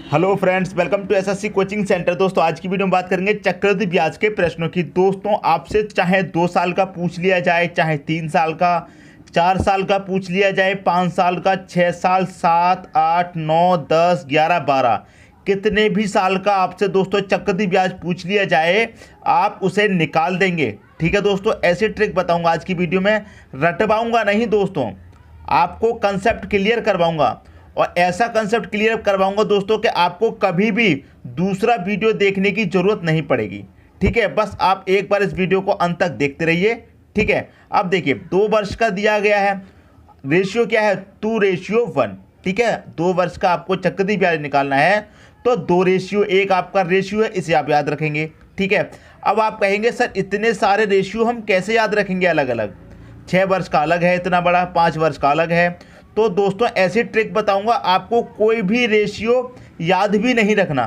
Hello friends, welcome to SSC coaching centre. दोस्तों आज की वीडियो में बात करेंगे चक्रवृद्धि ब्याज के प्रश्नों की। दोस्तों आपसे चाहे 2 साल का पूछ लिया जाए, चाहे 3 साल का, 4 साल का पूछ लिया जाए, 5 साल का, 6 साल, 7, 8, 9, 10, 11, 12, कितने भी साल का आपसे दोस्तों चक्रवृद्धि ब्याज पूछ लिया जाए, आप उसे निकाल देंगे। ठीक है दोस्तों, ऐसी ट्रिक बताऊंगा आज की वीडियो में। रटवाऊंगा नहीं दोस्तों, आपको कंसेप्ट क्लियर करवाऊंगा और ऐसा कंसेप्ट क्लियर करवाऊंगा दोस्तों कि आपको कभी भी दूसरा वीडियो देखने की ज़रूरत नहीं पड़ेगी। ठीक है, बस आप एक बार इस वीडियो को अंत तक देखते रहिए। ठीक है, अब देखिए 2 वर्ष का दिया गया है, रेशियो क्या है 2:1। ठीक है, 2 वर्ष का आपको चक्रवृद्धि ब्याज निकालना है तो 2:1 आपका रेशियो है, इसे आप याद रखेंगे। ठीक है, अब आप कहेंगे सर इतने सारे रेशियो हम कैसे याद रखेंगे अलग अलग, 6 वर्ष का अलग है इतना बड़ा, 5 वर्ष का अलग है। तो दोस्तों ऐसी ट्रिक बताऊंगा, आपको कोई भी रेशियो याद भी नहीं रखना।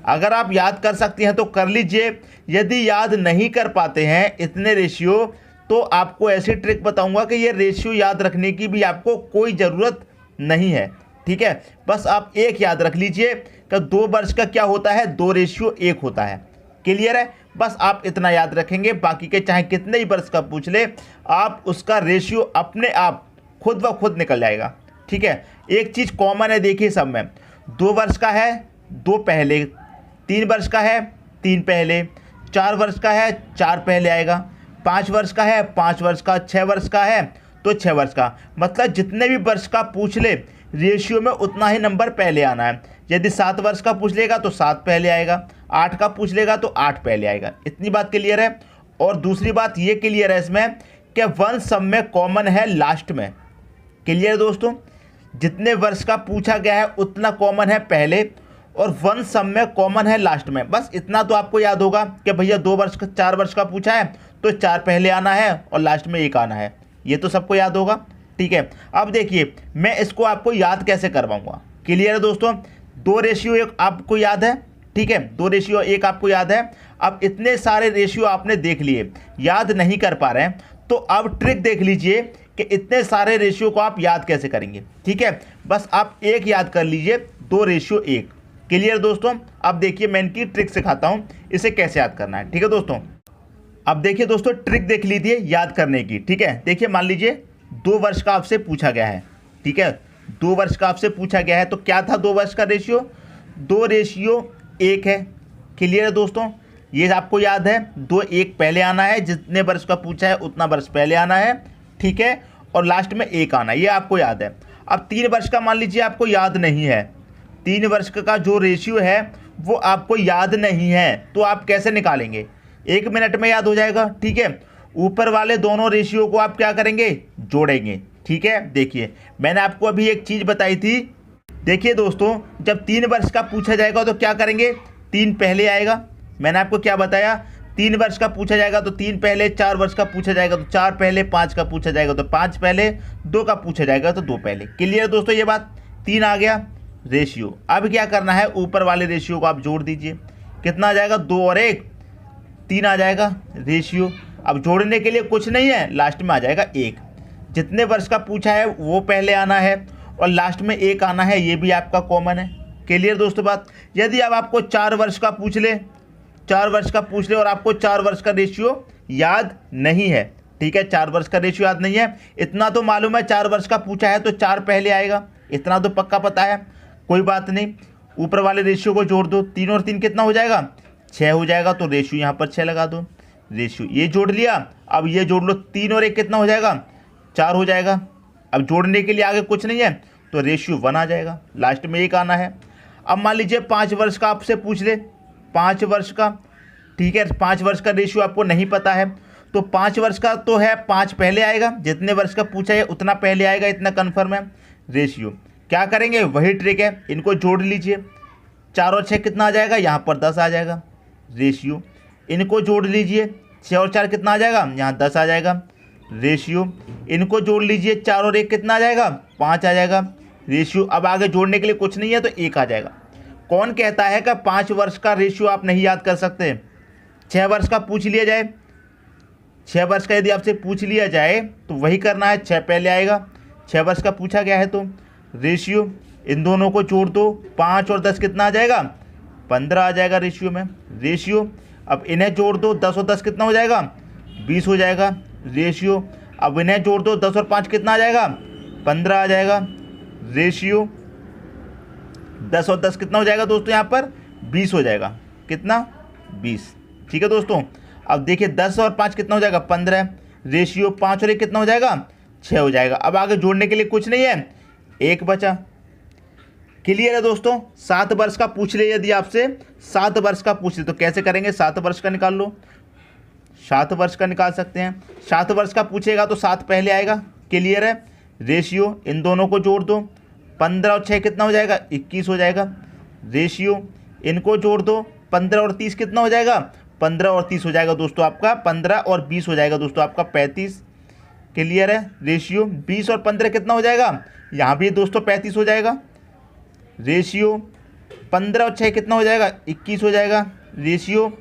अगर आप याद कर सकते हैं तो कर लीजिए, यदि याद नहीं कर पाते हैं इतने रेशियो तो आपको ऐसी ट्रिक बताऊंगा कि ये रेशियो याद रखने की भी आपको कोई ज़रूरत नहीं है। ठीक है, बस आप एक याद रख लीजिए कि 2 वर्ष का क्या होता है, 2:1 होता है। क्लियर है, बस आप इतना याद रखेंगे, बाकी के चाहे कितने ही वर्ष का पूछ ले आप उसका रेशियो अपने आप खुद ब खुद निकल जाएगा। ठीक है, एक चीज़ कॉमन है, देखिए सब में 2 वर्ष का है 2 पहले, 3 वर्ष का है 3 पहले, 4 वर्ष का है 4 पहले आएगा, 5 वर्ष का है 5 वर्ष का, 6 वर्ष का है तो 6 वर्ष का। मतलब जितने भी वर्ष का पूछ ले रेशियो में उतना ही नंबर पहले आना है। यदि 7 वर्ष का पूछ लेगा तो 7 पहले आएगा, 8 का पूछ लेगा तो 8 पहले आएगा। इतनी बात क्लियर है। और दूसरी बात ये क्लियर है इसमें कि 1 सब में कॉमन है लास्ट में। क्लियर दोस्तों, जितने वर्ष का पूछा गया है उतना कॉमन है पहले और 1 सब में कॉमन है लास्ट में। बस इतना तो आपको याद होगा कि भैया 2 वर्ष का 4 वर्ष का पूछा है तो 4 पहले आना है और लास्ट में 1 आना है, ये तो सबको याद होगा। ठीक है, अब देखिए मैं इसको आपको याद कैसे करवाऊंगा। क्लियर है दोस्तों, 2:1 आपको याद है। ठीक है, 2:1 आपको याद है। अब इतने सारे रेशियो आपने देख लिए, याद नहीं कर पा रहे हैं, तो अब ट्रिक देख लीजिए कि इतने सारे रेशियो को आप याद कैसे करेंगे। ठीक है, बस आप एक याद कर लीजिए, 2:1। क्लियर दोस्तों, अब देखिए मैं इनकी ट्रिक सिखाता हूं इसे कैसे याद करना है। ठीक है दोस्तों, अब देखिए दोस्तों ट्रिक देख लीजिए याद करने की। ठीक है, देखिए मान लीजिए 2 वर्ष का आपसे पूछा गया है। ठीक है, 2 वर्ष का आपसे पूछा गया है तो क्या था 2 वर्ष का रेशियो, 2:1 है। क्लियर है दोस्तों, ये आपको याद है, 2:1 पहले आना है, जितने वर्ष का पूछा है उतना वर्ष पहले आना है। ठीक है, और लास्ट में 1 आना है, ये आपको याद है। अब 3 वर्ष का मान लीजिए आपको याद नहीं है, 3 वर्ष का जो रेशियो है वो आपको याद नहीं है, तो आप कैसे निकालेंगे, 1 मिनट में याद हो जाएगा। ठीक है, ऊपर वाले दोनों रेशियो को आप क्या करेंगे, जोड़ेंगे। ठीक है, देखिए मैंने आपको अभी एक चीज़ बताई थी। देखिए दोस्तों, जब 3 वर्ष का पूछा जाएगा तो क्या करेंगे, 3 पहले आएगा। मैंने आपको क्या बताया, 3 वर्ष का पूछा जाएगा तो 3 पहले, 4 वर्ष का पूछा जाएगा तो 4 पहले, 5 का पूछा जाएगा तो 5 पहले, 2 का पूछा जाएगा तो 2 पहले। क्लियर दोस्तों, ये बात 3 आ गया रेशियो। अब क्या करना है, ऊपर वाले रेशियो को आप जोड़ दीजिए, कितना आ जाएगा, 2 और 1 3 आ जाएगा रेशियो। अब जोड़ने के लिए कुछ नहीं है, लास्ट में आ जाएगा 1। जितने वर्ष का पूछा है वो पहले आना है और लास्ट में 1 आना है, ये भी आपका कॉमन है। क्लियर दोस्तों बात। यदि अब आपको 4 वर्ष का पूछ ले, 4 वर्ष का पूछ ले और आपको 4 वर्ष का रेशियो याद नहीं है। ठीक है, 4 वर्ष का रेशियो याद नहीं है, इतना तो मालूम है 4 वर्ष का पूछा है तो 4 पहले आएगा, इतना तो पक्का पता है। कोई बात नहीं, ऊपर वाले रेशियो को जोड़ दो, 3 और 3 कितना हो जाएगा, 6 हो जाएगा, तो रेशियो यहाँ पर 6 लगा दो। रेशियो ये जोड़ लिया, अब ये जोड़ लो, 3 और 1 कितना हो जाएगा, 4 हो जाएगा। अब जोड़ने के लिए आगे कुछ नहीं है तो रेशियो 1 आ जाएगा, लास्ट में 1 आना है। अब मान लीजिए 5 वर्ष का आपसे पूछ ले, 5 वर्ष का। ठीक है, 5 वर्ष का रेशियो आपको नहीं पता है तो 5 वर्ष का तो है 5 पहले आएगा, जितने वर्ष का पूछा है उतना पहले आएगा, इतना कन्फर्म है। रेशियो क्या करेंगे, वही ट्रिक है, इनको जोड़ लीजिए, 4 और 6 कितना आ जाएगा, यहाँ पर 10 आ जाएगा। रेशियो इनको जोड़ लीजिए, 6 और 4 कितना आ जाएगा, यहाँ 10 आ जाएगा। रेशियो इनको जोड़ लीजिए, 4 और 1 कितना आ जाएगा, 5 आ जाएगा। रेशियो अब आगे जोड़ने के लिए कुछ नहीं है तो 1 आ जाएगा। कौन कहता है कि 5 वर्ष का रेशियो आप नहीं याद कर सकते, 6 वर्ष का पूछ लिया जाए, 6 वर्ष का यदि आपसे पूछ लिया जाए तो वही करना है, 6 पहले आएगा, 6 वर्ष का पूछा गया है तो रेशियो इन दोनों को जोड़ दो, 5 और 10 कितना आ जाएगा, 15 आ जाएगा रेशियो में। रेशियो अब इन्हें जोड़ दो, 10 और 10 कितना हो जाएगा, 20 हो जाएगा। रेशियो अब इन्हें जोड़ दो, 10 और 5 कितना आ जाएगा, 15 आ जाएगा। रेशियो 10 और 10 कितना हो जाएगा दोस्तों, यहाँ पर 20 हो जाएगा। कितना, 20। ठीक है दोस्तों, अब देखिए 10 और 5 कितना हो जाएगा, 15। रेशियो 5 और 1 कितना हो जाएगा, 6 हो जाएगा। अब आगे जोड़ने के लिए कुछ नहीं है, 1 बचा। क्लियर है दोस्तों। 7 वर्ष का पूछ ले, यदि आपसे 7 वर्ष का पूछ ले तो कैसे करेंगे, 7 वर्ष का निकाल लो, 7 वर्ष का निकाल सकते हैं। 7 वर्ष का पूछेगा तो 7 पहले आएगा। क्लियर है। रेशियो इन दोनों को जोड़ दो, 15 और 6 कितना हो जाएगा, 21 हो जाएगा। रेशियो इनको जोड़ दो, 15 और 30 कितना हो जाएगा, 15 और 30 हो जाएगा दोस्तों आपका 15 और 20 हो जाएगा दोस्तों आपका 35। क्लियर है। रेशियो 20 और 15 कितना हो जाएगा, यहाँ भी दोस्तों 35 हो जाएगा। रेशियो 15 और 6 कितना हो जाएगा, 21 हो जाएगा। रेशियो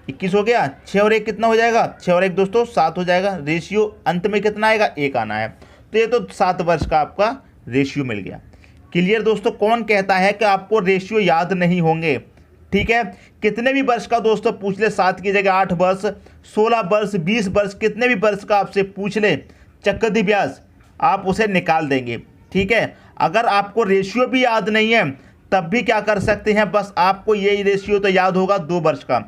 21 हो गया। 6 और 1 कितना हो जाएगा, 6 और 1 दोस्तों 7 हो जाएगा। रेशियो अंत में कितना आएगा, 1 आना है। तो ये तो 7 वर्ष का आपका रेशियो मिल गया। क्लियर दोस्तों। कौन कहता है कि आपको रेशियो याद नहीं होंगे। ठीक है, कितने भी वर्ष का दोस्तों पूछ ले, 7 की जगह 8 वर्ष, 16 वर्ष, 20 वर्ष, कितने भी वर्ष का आपसे पूछ ले चक्रवृद्धि ब्याज, आप उसे निकाल देंगे। ठीक है, अगर आपको रेशियो भी याद नहीं है तब भी क्या कर सकते हैं, बस आपको यही रेशियो तो याद होगा 2 वर्ष का।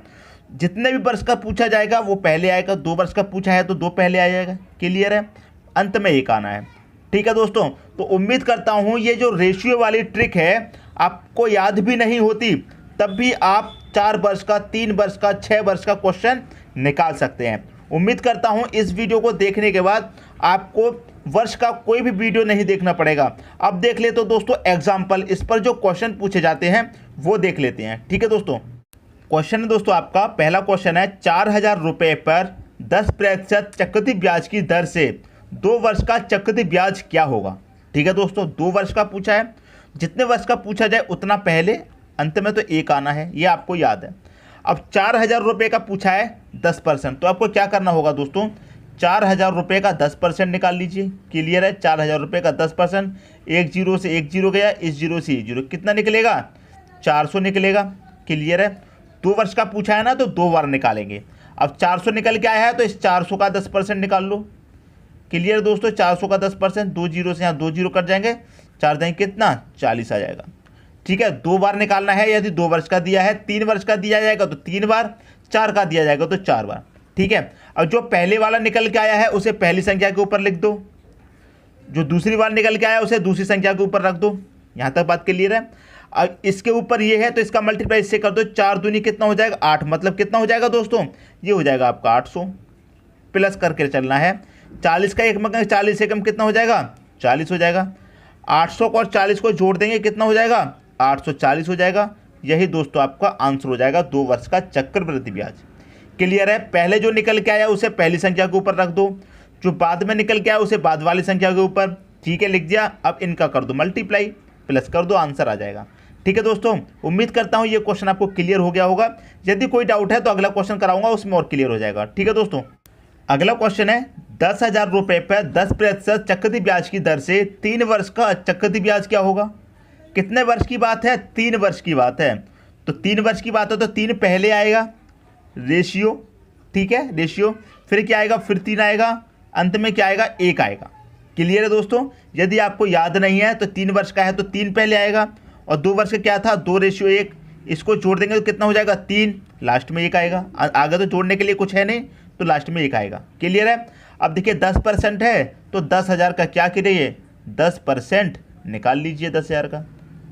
जितने भी वर्ष का पूछा जाएगा वो पहले आएगा, 2 वर्ष का पूछा है तो 2 पहले आ जाएगा। क्लियर है। अंत में 1 आना है। ठीक है दोस्तों, तो उम्मीद करता हूँ ये जो रेशियो वाली ट्रिक है आपको याद भी नहीं होती तब भी आप 4 वर्ष का, 3 वर्ष का, 6 वर्ष का क्वेश्चन निकाल सकते हैं। उम्मीद करता हूँ इस वीडियो को देखने के बाद आपको वर्ष का कोई भी वीडियो नहीं देखना पड़ेगा। अब देख ले तो दोस्तों एग्जाम्पल, इस पर जो क्वेश्चन पूछे जाते हैं वो देख लेते हैं। ठीक है दोस्तों, क्वेश्चन है दोस्तों आपका, पहला क्वेश्चन है 4000 रुपये पर 10% चक्रवृद्धि ब्याज की दर से 2 वर्ष का चक्रवृद्धि ब्याज क्या होगा। ठीक है दोस्तों, 2 वर्ष का पूछा है, जितने वर्ष का पूछा जाए उतना पहले, अंत में तो 1 आना है, ये आपको याद है। अब 4000 रुपये का पूछा है 10%, तो आपको क्या करना होगा दोस्तों, 4000 रुपये का 10% निकाल लीजिए। क्लियर है। 4000 रुपये का 10%, 1 जीरो से 1 जीरो गया, इस जीरो से 1 जीरो, कितना निकलेगा, 400 निकलेगा। क्लियर है। 2 वर्ष का पूछा है ना तो 2 बार निकालेंगे। अब 400 निकल के आया है तो इस 400 का 10% निकाल लो। क्लियर दोस्तों, 400 का 10%, 2 जीरो से यहाँ 2 जीरो कट जाएंगे, 4 देंगे कितना, 40 आ जाएगा। ठीक है, 2 बार निकालना है। यदि 2 वर्ष का दिया है, 3 वर्ष का दिया जाएगा तो 3 बार, 4 का दिया जाएगा तो 4 बार। ठीक है। अब जो पहले वाला निकल के आया है उसे पहली संख्या के ऊपर लिख दो, जो दूसरी बार निकल के आया उसे दूसरी संख्या के ऊपर रख दो। यहाँ तक बात क्लियर है। अब इसके ऊपर ये है तो इसका मल्टीप्लाई इससे कर दो, 4 दूनी कितना हो जाएगा, 8, मतलब कितना हो जाएगा दोस्तों, ये हो जाएगा आपका 800। प्लस करके चलना है, 40 का 1 में 40 एकम कितना हो जाएगा, 40 हो जाएगा। 800 और 40 को जोड़ देंगे कितना हो जाएगा, 840 हो जाएगा। यही दोस्तों आपका आंसर हो जाएगा 2 वर्ष का चक्रवृद्धि ब्याज। क्लियर है। पहले जो निकल के आया उसे पहली संख्या के ऊपर रख दो, जो बाद में निकल के आया उसे बाद वाली संख्या के ऊपर। ठीक है, लिख दिया। अब इनका कर दो मल्टीप्लाई, प्लस कर दो, आंसर आ जाएगा। ठीक है दोस्तों, उम्मीद करता हूँ ये क्वेश्चन आपको क्लियर हो गया होगा। यदि कोई डाउट है तो अगला क्वेश्चन कराऊंगा, उसमें और क्लियर हो जाएगा। ठीक है दोस्तों, अगला क्वेश्चन है 10,000 रुपये पर 10% चक्रवृद्धि ब्याज की दर से 3 वर्ष का चक्रवृद्धि ब्याज क्या होगा। कितने वर्ष की बात है, 3 वर्ष की बात है। तो 3 वर्ष की बात है तो 3 पहले आएगा, रेशियो। ठीक है, रेशियो, फिर क्या आएगा, फिर 3 आएगा, अंत में क्या आएगा, 1 आएगा। क्लियर है दोस्तों। यदि आपको याद नहीं है तो 3 वर्ष का है तो 3 पहले आएगा, और 2 वर्ष का क्या था, 2 रेशियो 1, इसको जोड़ देंगे तो कितना हो जाएगा, 3, लास्ट में 1 आएगा। आगे तो जोड़ने के लिए कुछ है नहीं तो लास्ट में 1 आएगा। क्लियर है। अब देखिए 10% है तो 10,000 का क्या करिए, 10% निकाल लीजिए 10,000 का।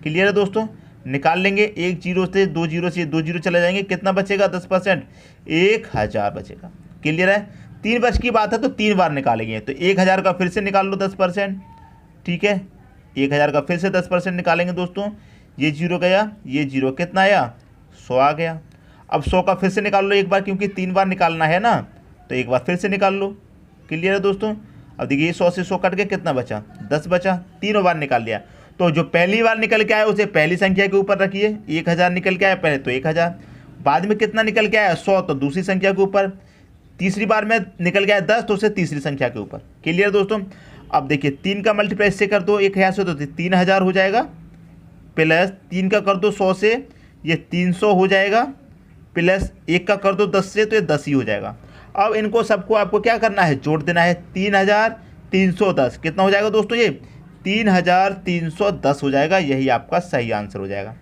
क्लियर है दोस्तों, निकाल लेंगे, 1 जीरो से 2 जीरो से 2 जीरो चले जाएंगे, कितना बचेगा, 10%, 1000 बचेगा। क्लियर है। 3 वर्ष की बात है तो 3 बार निकालेंगे, तो 1000 का फिर से निकाल लो 10%। ठीक है, 1000 का फिर से 10% निकालेंगे दोस्तों, ये जीरो गया, ये जीरो, कितना आया, 100 आ गया। अब 100 का फिर से निकाल लो एक बार, क्योंकि 3 बार निकालना है ना, तो एक बार फिर से निकाल लो। क्लियर है दोस्तों। अब देखिए 100 से 100 कट के कितना बचा, 10 बचा, तीनों बार निकाल लिया। तो जो पहली बार निकल के आया उसे पहली संख्या के ऊपर रखिए, 1000 निकल के आया पहले तो 1000, बाद में कितना निकल के आया, 100, तो दूसरी संख्या के ऊपर, तीसरी बार में निकल गया 10 तो उसे तीसरी संख्या के ऊपर। क्लियर दोस्तों। अब देखिए 3 का मल्टीप्लाई इससे कर दो 1000 से, तो 3000 हो जाएगा, प्लस 3 का कर दो 100 से, ये 300 हो जाएगा, प्लस 1 का कर दो 10 से, तो ये 10 ही हो जाएगा। अब इनको सबको आपको क्या करना है, जोड़ देना है। 3310 कितना हो जाएगा दोस्तों, ये 3310 हो जाएगा। यही आपका सही आंसर हो जाएगा।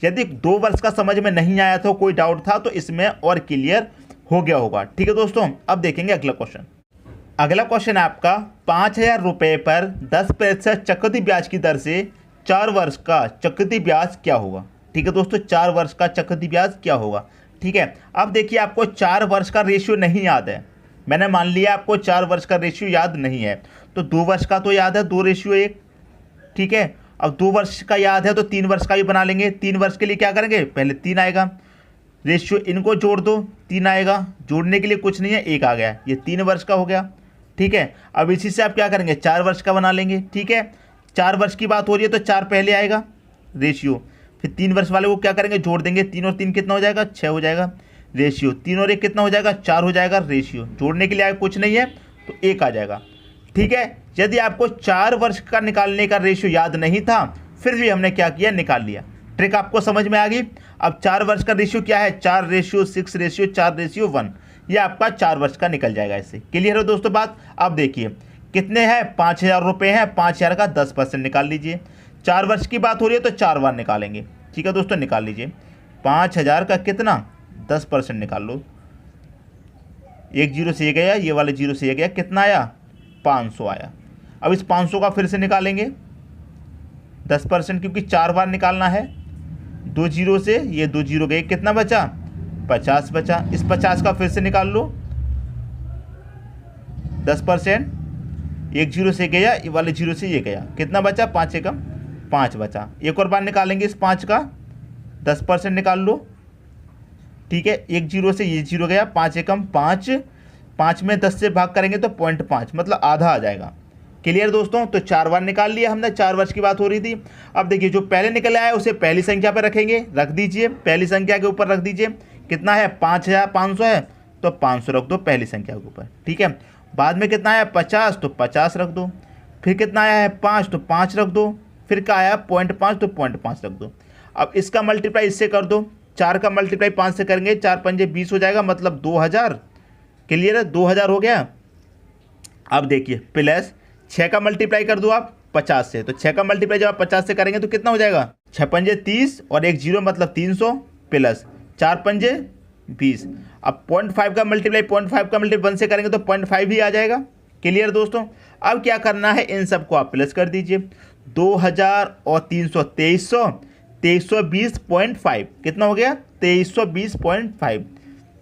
यदि 2 वर्ष का समझ में नहीं आया था, कोई डाउट था, तो इसमें और क्लियर हो गया होगा। ठीक है दोस्तों, अब देखेंगे अगला क्वेश्चन। अगला क्वेश्चन है आपका 5000 रुपये पर 10% चक्रवृद्धि ब्याज की दर से 4 वर्ष का चक्रवृद्धि ब्याज क्या होगा। ठीक है दोस्तों, 4 वर्ष का चक्रवृद्धि ब्याज क्या होगा। ठीक है, अब देखिए आपको 4 वर्ष का रेशियो नहीं याद है, मैंने मान लिया आपको 4 वर्ष का रेशियो याद नहीं है, तो 2 वर्ष का तो याद है, 2:1। ठीक है, अब 2 वर्ष का याद है तो 3 वर्ष का भी बना लेंगे। 3 वर्ष के लिए क्या करेंगे, पहले 3 आएगा, रेशियो इनको जोड़ दो, 3 आएगा, जोड़ने के लिए कुछ नहीं है, 1 आ गया, ये 3 वर्ष का हो गया। ठीक है, अब इसी से आप क्या करेंगे, 4 वर्ष का बना लेंगे। ठीक है, 4 वर्ष की बात हो रही है तो 4 पहले आएगा रेशियो, फिर 3 वर्ष वाले को क्या करेंगे, जोड़ देंगे, 3 और 3 कितना हो जाएगा, 6 हो जाएगा रेशियो, 3 और 1 कितना हो जाएगा, 4 हो जाएगा रेशियो, जोड़ने के लिए आगे कुछ नहीं है तो 1 आ जाएगा। ठीक है, यदि आपको 4 वर्ष का निकालने का रेशियो याद नहीं था, फिर भी हमने क्या किया, निकाल लिया। ट्रिक आपको समझ में आ गई। अब 4 वर्ष का रेशियो क्या है, 4:6:4:1, ये आपका 4 वर्ष का निकल जाएगा। इससे क्लियर है दोस्तों बात। अब देखिए कितने हैं, 5000 रुपये हैं, 5000 का 10% निकाल लीजिए। 4 वर्ष की बात हो रही है तो 4 बार निकालेंगे। ठीक है दोस्तों, निकाल लीजिए। 5000 का कितना, 10% निकाल लो। 1 0 से ये गया, ये वाले 0 से ये गया, कितना आया, 500 आया। अब इस 500 का फिर से निकालेंगे 10%, क्योंकि 4 बार निकालना है। 2 0 से ये 2 0 गए, कितना बचा, 50 बचा। इस 50 का फिर से निकाल लो 10%, 1 0 से गया, ये वाले 0 से ये गया, कितना बचा, 5 एकम 5 बचा। एक और बार निकालेंगे इस 5 का 10% निकाल लो। ठीक है, 1 0 से ये 0 गया, 5 एकम 5, 5 में 10 से भाग करेंगे तो 0.5, मतलब आधा आ जाएगा। क्लियर दोस्तों, तो 4 बार निकाल लिया हमने, 4 वर्ष की बात हो रही थी। अब देखिए जो पहले निकल आया उसे पहली संख्या पर रखेंगे, रख दीजिए, पहली संख्या के ऊपर रख दीजिए। कितना है, 5500 है, तो 500 रख दो पहली संख्या के ऊपर। ठीक है, बाद में कितना आया, 50, तो 50 रख दो। फिर कितना आया है, 5, तो 5 रख दो। फिर क्या आया, 0.5, तो 0.5 रख दो। अब इसका मल्टीप्लाई इससे कर दो, 4 का मल्टीप्लाई 5 से करेंगे, 4 पंजे 20 हो जाएगा, मतलब 2000। क्लियर है, 2000 हो गया। अब देखिए प्लस 6 का मल्टीप्लाई कर दो आप 50 से, तो 6 का मल्टीप्लाई जब आप 50 से करेंगे तो कितना हो जाएगा, 6 पंजे 30 और 1 0 मतलब 300, प्लस 4 पंजे 20। अब 0.5 का मल्टीप्लाई 1 से करेंगे तो 0.5 ही आ जाएगा। क्लियर दोस्तों, अब क्या करना है, इन सबको आप प्लस कर दीजिए। 2000 और 300 2300, 2320.5 कितना हो गया, 2320.5।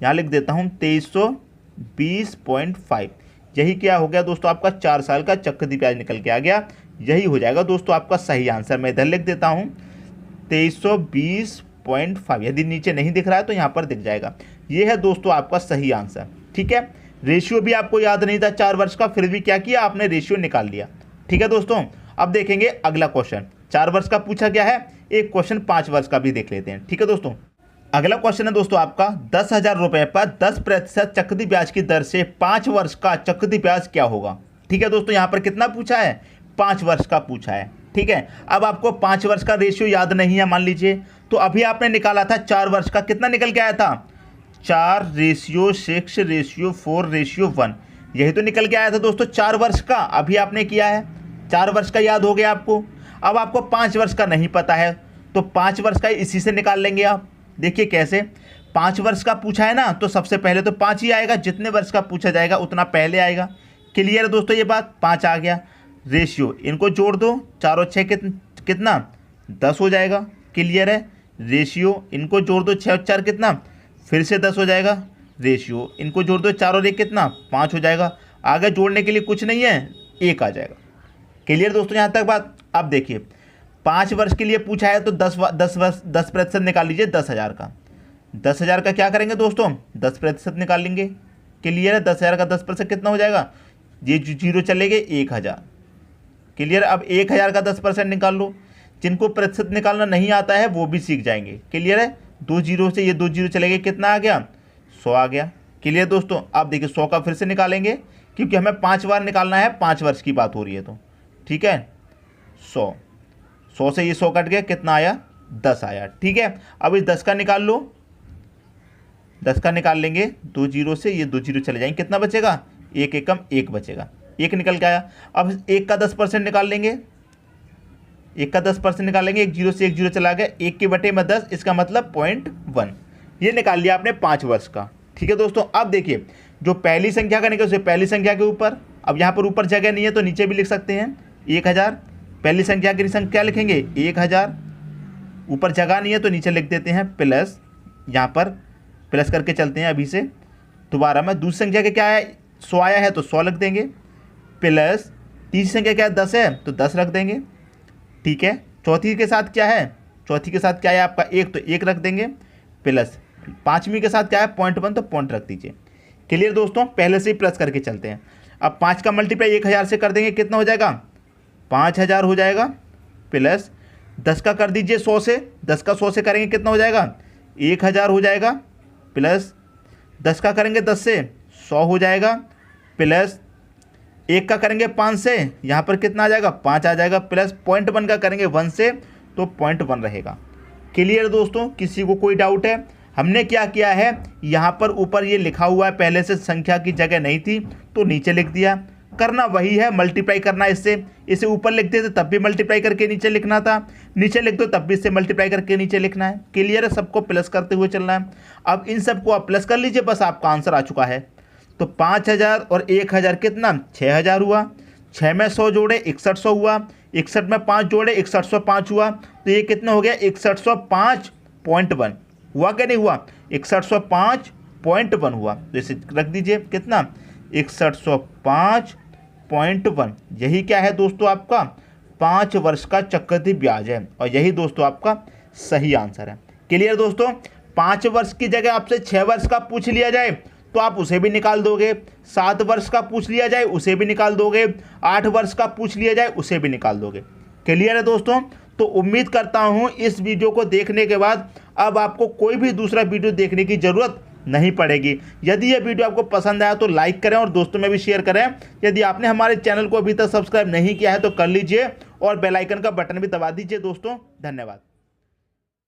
यहाँ लिख देता हूँ 2320.5। यही क्या हो गया दोस्तों, आपका 4 साल का चक्रवृद्धि ब्याज निकल के आ गया। यही हो जाएगा दोस्तों आपका सही आंसर। मैं इधर लिख देता हूँ 2320.5। यदि नीचे नहीं दिख रहा है तो यहाँ पर दिख जाएगा। ये है दोस्तों आपका सही आंसर। ठीक है, रेशियो भी आपको याद नहीं था 4 वर्ष का, फिर भी क्या किया आपने, रेशियो निकाल लिया। ठीक है दोस्तों, अब देखेंगे अगला क्वेश्चन। 4 वर्ष का पूछा गया है, एक क्वेश्चन 5 वर्ष का भी देख लेते हैं। ठीक है दोस्तों, अगला क्वेश्चन है दोस्तों आपका 10,000 रुपये पर 10% चक्रवृद्धि ब्याज की दर से 5 वर्ष का चक्रवृद्धि ब्याज क्या होगा। ठीक है दोस्तों, यहाँ पर कितना पूछा है, 5 वर्ष का पूछा है। ठीक है, अब आपको 5 वर्ष का रेशियो याद नहीं है मान लीजिए, तो अभी आपने निकाला था 4 वर्ष का, कितना निकल के आया था, 4:6:4:1, यही तो निकल के आया था दोस्तों 4 वर्ष का। अभी आपने किया है, 4 वर्ष का याद हो गया आपको। अब आपको 5 वर्ष का नहीं पता है, तो 5 वर्ष का इसी से निकाल लेंगे आप। देखिए कैसे, 5 वर्ष का पूछा है ना, तो सबसे पहले तो 5 ही आएगा, जितने वर्ष का पूछा जाएगा उतना पहले आएगा। क्लियर है दोस्तों ये बात, 5 आ गया। रेशियो इनको जोड़ दो, 4 और 6 कितना 10 हो जाएगा। क्लियर है, रेशियो इनको जोड़ दो, 6 और 4 कितना, फिर से 10 हो जाएगा। रेशियो इनको जोड़ दो, 4 और 1 कितना, 5 हो जाएगा। आगे जोड़ने के लिए कुछ नहीं है, 1 आ जाएगा। क्लियर दोस्तों यहाँ तक बात। अब देखिए 5 वर्ष के लिए पूछा है तो 10% निकाल लीजिए 10,000 का। 10,000 का क्या करेंगे दोस्तों, 10% निकाल लेंगे। क्लियर है, 10,000 का 10% कितना हो जाएगा, ये 0 चले गए, 1,000। क्लियर, अब 1,000 का 10% निकाल लो। जिनको प्रतिशत निकालना नहीं आता है वो भी सीख जाएंगे। क्लियर है, 2 0 से ये 2 0 चले गए, कितना आ गया, 100 आ गया। क्लियर दोस्तों, अब देखिए 100 का फिर से निकालेंगे, क्योंकि हमें 5 बार निकालना है, 5 वर्ष की बात हो रही है तो ठीक है। 100 से ये 100 कट गया, कितना आया 10 आया। ठीक है, अब इस 10 का निकाल लो, 10 का निकाल लेंगे, 2 जीरो से ये 2 जीरो चले जाएंगे, कितना बचेगा 1 एकम 1 बचेगा, 1 निकल के आया। अब 1 का 10% निकाल लेंगे, 1 का 10% निकालेंगे, 1 जीरो से 1 जीरो चला गया, 1 के बटे में 10, इसका मतलब 0.1, ये निकाल लिया आपने 5 वर्ष का। ठीक है दोस्तों, अब देखिए जो पहली संख्या का निकल उसे पहली संख्या के ऊपर, अब यहाँ पर ऊपर जगह नहीं है तो नीचे भी लिख सकते हैं 1000, पहली संख्या की संख्या लिखेंगे 1000, ऊपर जगह नहीं है तो नीचे लिख देते हैं प्लस, यहाँ पर प्लस करके चलते हैं अभी से दोबारा में। दूसरी संख्या के क्या है 100 आया है तो 100 लिख देंगे, प्लस तीसरी संख्या क्या है 10 है तो 10 रख देंगे। ठीक है, चौथी के साथ क्या है, चौथी के साथ क्या है आपका 1 तो 1 रख देंगे, प्लस पाँचवीं के साथ क्या है 0.1 तो पॉइंट रख दीजिए। क्लियर दोस्तों, पहले से ही प्लस करके चलते हैं। अब 5 का मल्टीप्लाई 1000 से कर देंगे, कितना हो जाएगा 5000 हो जाएगा, प्लस 10 का कर दीजिए 100 से, 10 का 100 से करेंगे कितना हो जाएगा 1000 हो जाएगा, प्लस 10 का करेंगे 10 से 100 हो जाएगा, प्लस 1 का करेंगे 5 से, यहाँ पर कितना आ जाएगा 5 आ जाएगा, प्लस 0.1 का करेंगे 1 से तो 0.1 रहेगा। क्लियर दोस्तों, किसी को कोई डाउट है? हमने क्या किया है, यहाँ पर ऊपर ये लिखा हुआ है, पहले से संख्या की जगह नहीं थी तो नीचे लिख दिया, करना वही है, मल्टीप्लाई करना इससे, इसे ऊपर लिख देते तब भी मल्टीप्लाई करके नीचे लिखना था, नीचे लिख दो तब भी इससे मल्टीप्लाई करके नीचे लिखना है। क्लियर है, सबको प्लस करते हुए चलना है। अब इन सबको आप प्लस कर लीजिए, बस आपका आंसर आ चुका है। तो 5000 और 1000 कितना 6000 हुआ, 6 में 100 जोड़े 6100 हुआ, 61 में 5 जोड़े 6105 हुआ, तो ये कितना हो गया 6105.1 हुआ क्या नहीं हुआ 6105.1 हुआ, तो इसे रख दीजिए कितना 6105.1। यही क्या है दोस्तों आपका 5 वर्ष का चक्रवृद्धि ब्याज है, और यही दोस्तों आपका सही आंसर है। क्लियर दोस्तों, 5 वर्ष की जगह आपसे 6 वर्ष का पूछ लिया जाए तो आप उसे भी निकाल दोगे, 7 वर्ष का पूछ लिया जाए उसे भी निकाल दोगे, 8 वर्ष का पूछ लिया जाए उसे भी निकाल दोगे। क्लियर है दोस्तों, तो उम्मीद करता हूं इस वीडियो को देखने के बाद अब आपको कोई भी दूसरा वीडियो देखने की ज़रूरत नहीं पड़ेगी। यदि यह वीडियो आपको पसंद आया तो लाइक करें और दोस्तों में भी शेयर करें। यदि आपने हमारे चैनल को अभी तक सब्सक्राइब नहीं किया है तो कर लीजिए और बेल आइकन का बटन भी दबा दीजिए दोस्तों। धन्यवाद।